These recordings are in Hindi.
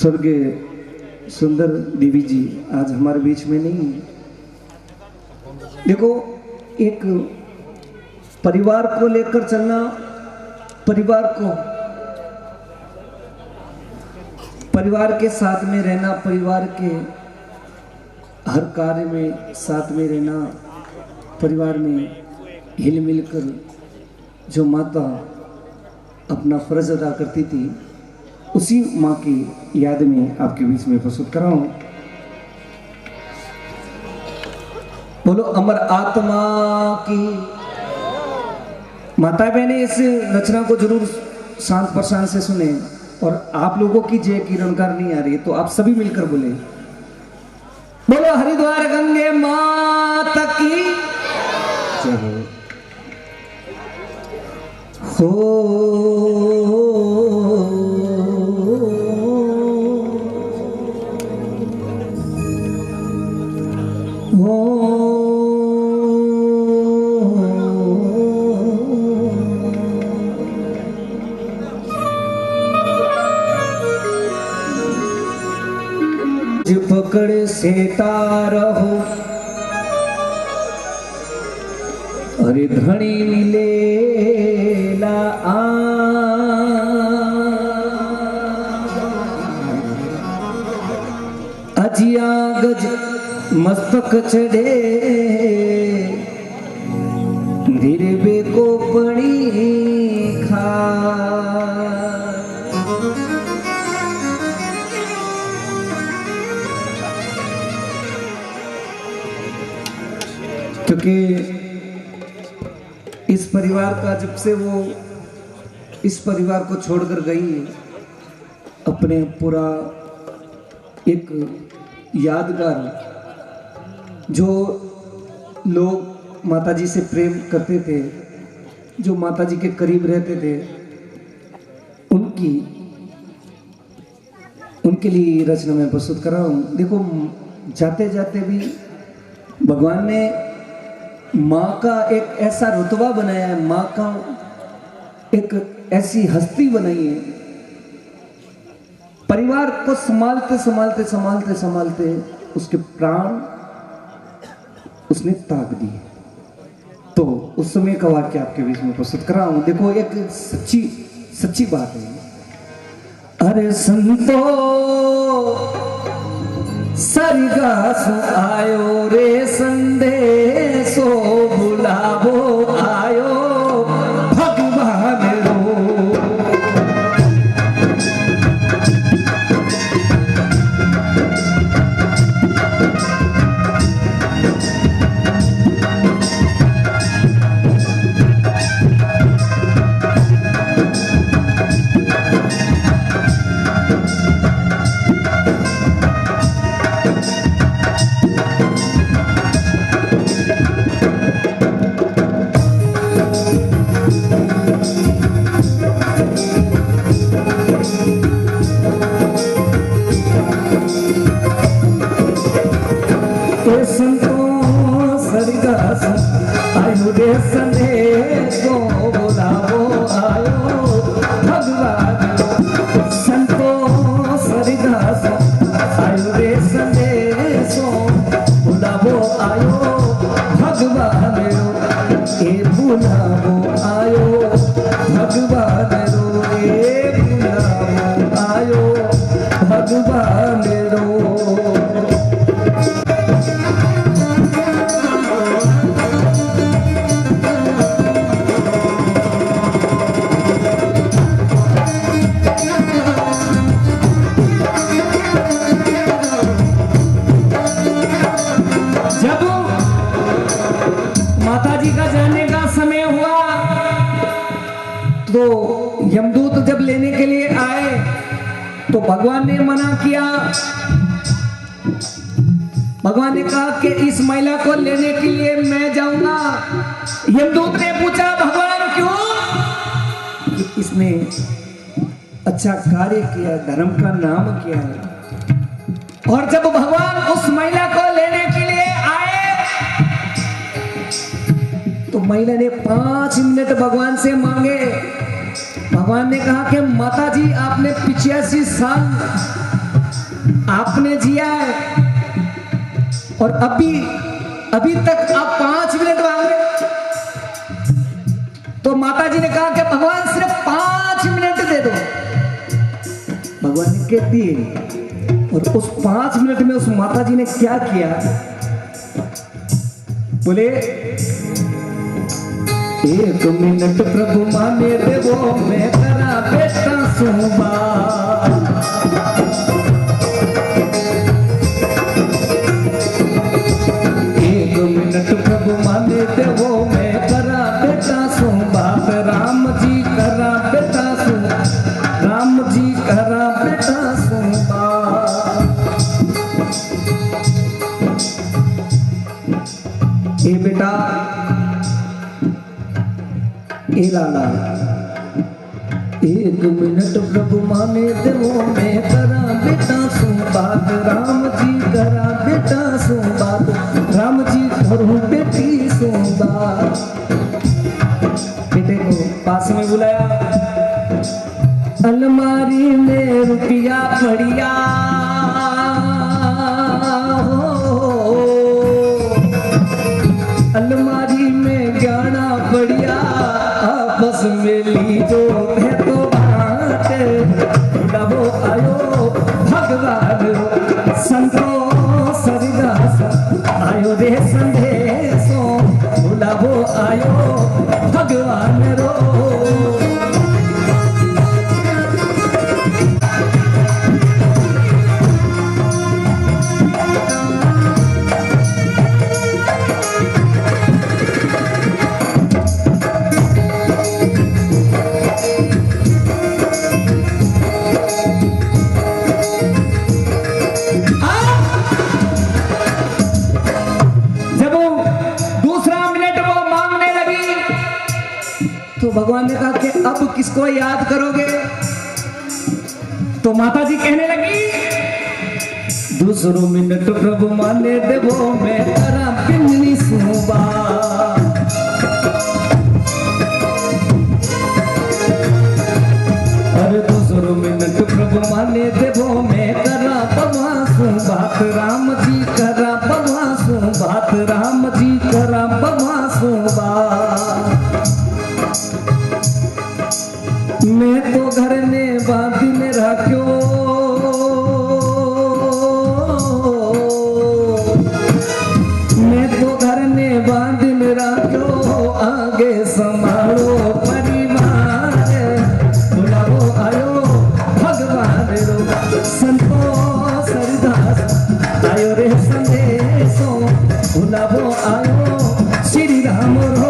स्वर्गीय सुंदर देवी जी आज हमारे बीच में नहीं है। देखो, एक परिवार को लेकर चलना, परिवार के साथ में रहना, परिवार के हर कार्य में साथ में रहना, परिवार में हिल मिलकर जो माता अपना फर्ज अदा करती थी, उसी माँ की याद में आपके बीच में प्रस्तुत कर रहा हूं। बोलो अमर आत्मा की। माता बहने इस रचना को जरूर शांत प्रशांत से सुने, और आप लोगों की जय की रणकार नहीं आ रही है तो आप सभी मिलकर बोले, बोलो हरिद्वार गंगे माता की जय हो। पकड़ सेता रहो, अरे धनी मिलेला अजिया गज मस्तक चढ़े, धीरे बेको पड़ी खा। क्योंकि इस परिवार का जब से वो इस परिवार को छोड़कर गई, अपने पूरा एक यादगार, जो लोग माताजी से प्रेम करते थे, जो माताजी के करीब रहते थे, उनके लिए रचना में प्रस्तुत कर रहा हूँ। देखो, जाते जाते भी भगवान ने माँ का एक ऐसा रुतबा बनाया है, माँ का एक ऐसी हस्ती बनाई है, परिवार को संभालते संभालते संभालते संभालते उसके प्राण उसने त्याग दिए। तो उस समय का वाक्य आपके बीच में प्रस्तुत कर रहा हूं। देखो, एक सच्ची बात है। अरे संतो सरगा सो आयो रे संदेशो, बुलावो आयो भगवान रो। आयो रे संदेशो, बुलावो आयो भगवान। संतो सरिदास आयो रे संदेशो, बुलावो आयो भगवान रो। ए बुलावो आयो भगवान रो, ए बुलावो आयो भगवान रो। तो यमदूत जब लेने के लिए आए तो भगवान ने मना किया। भगवान ने कहा कि इस महिला को लेने के लिए मैं जाऊंगा। यमदूत ने पूछा, भगवान क्यों? कि इसने अच्छा कार्य किया, धर्म का नाम किया है। और जब भगवान उस महिला को लेने के लिए आए तो महिला ने 5 मिनट भगवान से मांगे। भगवान ने कहा कि माता जी, आपने 85 साल आपने जिया है और अभी तक आप 5 मिनट मांगे। तो माता जी ने कहा कि भगवान सिर्फ 5 मिनट दे दो। भगवान ने कह दिए और उस 5 मिनट में उस माता जी ने क्या किया, बोले 1 मिनट प्रभु माने देवो मैं करा बेटा सुबा। 1 मिनट प्रभु माने देवो मैं करा बेटा सुबा। राम जी करा बेटा सुबा, राम जी करा बेटा सुबा। ए बेटा ए लाला 1 मिनट प्रभु माने देवो मैं करा बेटा सु बात। राम जी करा बेटा सु बात, राम जी करूं बेटी सु बात। बेटे को पास में बुलाया, अलमारी में रुपया पड़िया अलमारी में ज्ञाना पड़िया आपस में लीजो है तो बात। बुलावो आयो भगवान संतो सरिदास आयो रे संदेशो। बुलावो आयो भगवान रो। तो भगवान ने कहा कि अब किसको याद करोगे? तो माता जी कहने लगी, 2 मिनट प्रभु माने देवो मैं करा बिन्नी सुबा। अरे 2 मिनट प्रभु माने देवो मैं करा बवा सुबात। राम जी करा बवा सुबात, राम जी करा बवा सुबात। मैं तो घर ने बांधी में रखो, मैं तो घर ने बांधी में रखो। आगे संभालो परिवार, बुलावो आयो भगवान रो। संतो सरिदास आयो रे संदेशो। बुलावो आयो श्री राम रो।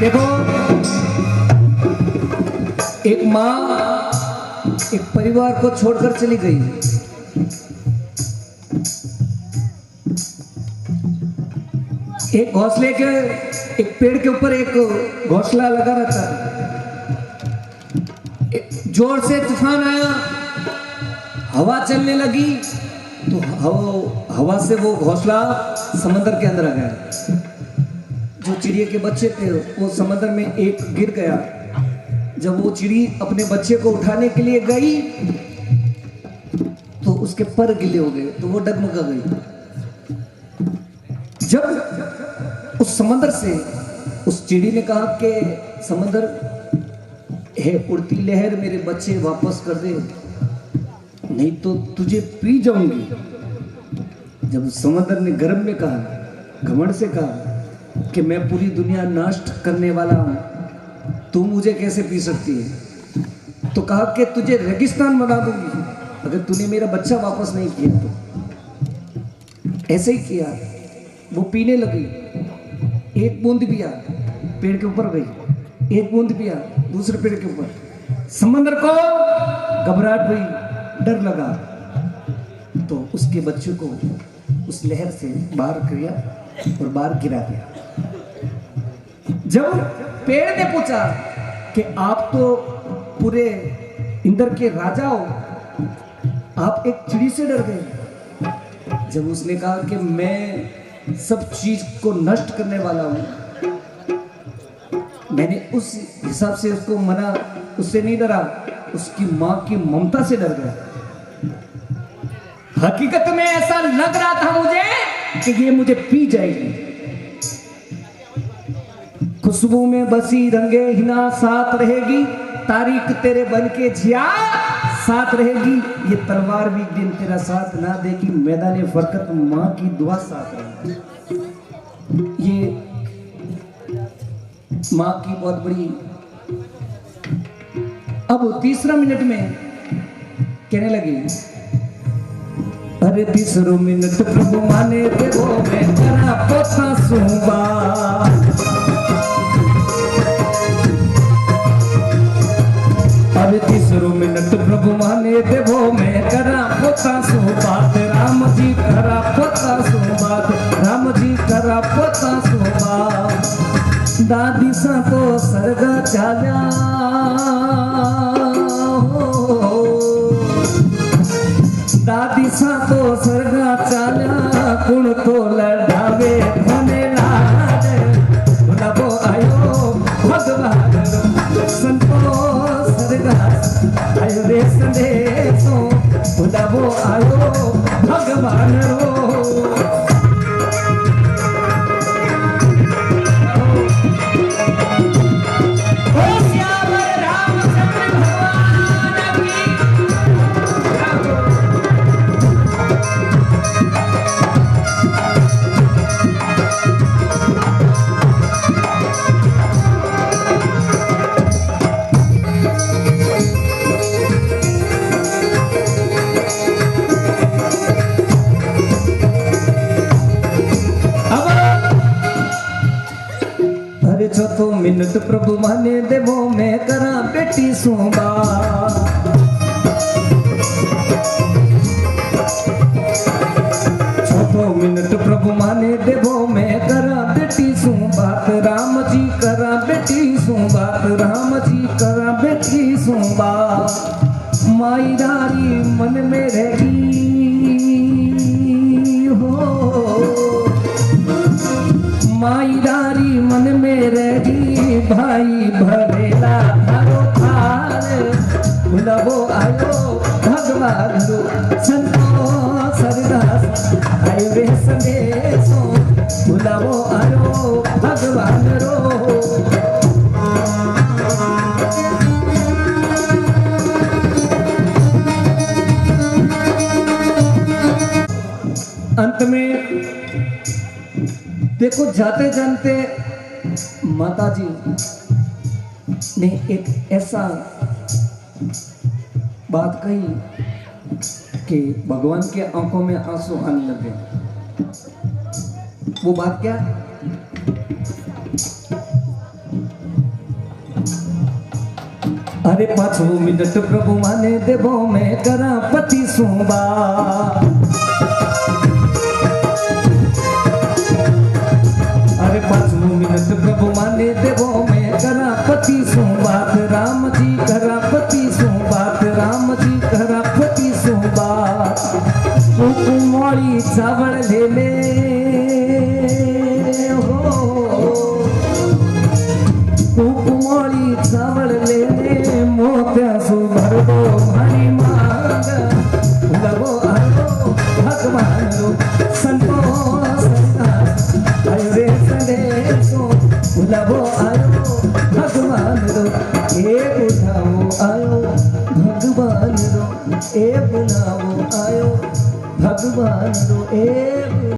देखो, एक माँ एक परिवार को छोड़कर चली गई। एक घोंसले के, एक पेड़ के ऊपर एक घोंसला लगा रहता। जोर से तूफान आया, हवा चलने लगी तो हवा से वो घोंसला समंदर के अंदर आ गया। जो चिड़िया के बच्चे थे वो समंदर में एक गिर गया। जब वो चिड़ी अपने बच्चे को उठाने के लिए गई तो उसके पर गिले हो गए, तो वो डगमगा गई। जब उस समंदर से उस चिड़ी ने कहा कि समंदर है उड़ती लहर मेरे बच्चे वापस कर दे, नहीं तो तुझे पी जाऊंगी। जब समंदर ने गर्व में कहा, घमंड से कहा कि मैं पूरी दुनिया नष्ट करने वाला हूं, तू मुझे कैसे पी सकती है? तो कहा कि तुझे रेगिस्तान बना दूंगी अगर तूने मेरा बच्चा वापस नहीं किया तो। ऐसे ही किया, वो पीने लगी। एक बूंद पिया, पेड़ के ऊपर गई। एक बूंद पिया, दूसरे पेड़ के ऊपर। समंदर को घबराहट हुई, डर लगा, तो उसके बच्चे को उस लहर से बाहर किया और बाहर गिरा दिया। जब पेड़ ने पूछा कि आप तो पूरे इंद्र के राजा हो, आप एक चिड़ी से डर गए। जब उसने कहा कि मैं सब चीज को नष्ट करने वाला हूं, मैंने उस हिसाब से उसको मना, उससे नहीं डरा, उसकी मां की ममता से डर गया। हकीकत में ऐसा लग रहा था मुझे कि ये मुझे पी जाएगी। खुशबू में बसी रंगे हिना साथ रहेगी, तारीख तेरे बन के झिया साथ रहेगी। ये तलवार भी दिन तेरा साथ ना देगी, मैदान फरकत मां की दुआ साथ रहेगी। ये मां की बहुत बड़ी। अब तीसरा मिनट में कहने लगी, अरे तीसरो मिनट प्रभु माने देवो मैं करा पोता सुबा। अरे तीसरो मिनट प्रभु माने देवो मैं करा पोता सुबात। राम जी करा पोता सुबात, राम जी करा पोता सुबात। दादी सा तो सरगा चाल्या दादी सा तो सरगा चाल्या, कुण तो लड़ावे धने लाड। बुलावो आयो भगवान संतो सरगा आयो रे संदेशो, बुलावो आयो भगवान रो। चौथो मिनट प्रभु माने देवो मैं करा बेटी सुबा। चौथो मिनट प्रभु माने देवो मैं करा बेटी सुबात। राम जी करा बेटी सुबात, राम जी करा बेटी सुबात। माई डारी मन में रहेगी हो, माई डारी मन में रही, भाई भरेला थारो थार। बुलावो आयो भगवान रो संतो सरदास आयो रे संदेशो, बुलावो आयो भगवान रो। अंत में देखो, जाते जानते माता जी ने एक ऐसा बात कही कि भगवान के आंखों में आंसू आने लगे। वो बात क्या? अरे 5 मिनट प्रभु माने देवो मैं करा पति सुबा। अरे 5 मिनट प्रभु माने देवो मैं करा पति सुबात। राम जी करा पति सुबात, राम जी करा पति सुबात। कुकुमोड़ी चावल ले ले हो, कुकुमोड़ी चावल ले ले, मोत्या सु भर दो भारी मांग। लगो आयो भगवान रो संतो आयो रे संदेशो, बुलावो आयो भगवान रो। ए बुलावो आयो भगवान रो, ए बुलावो आयो भगवान रो। ए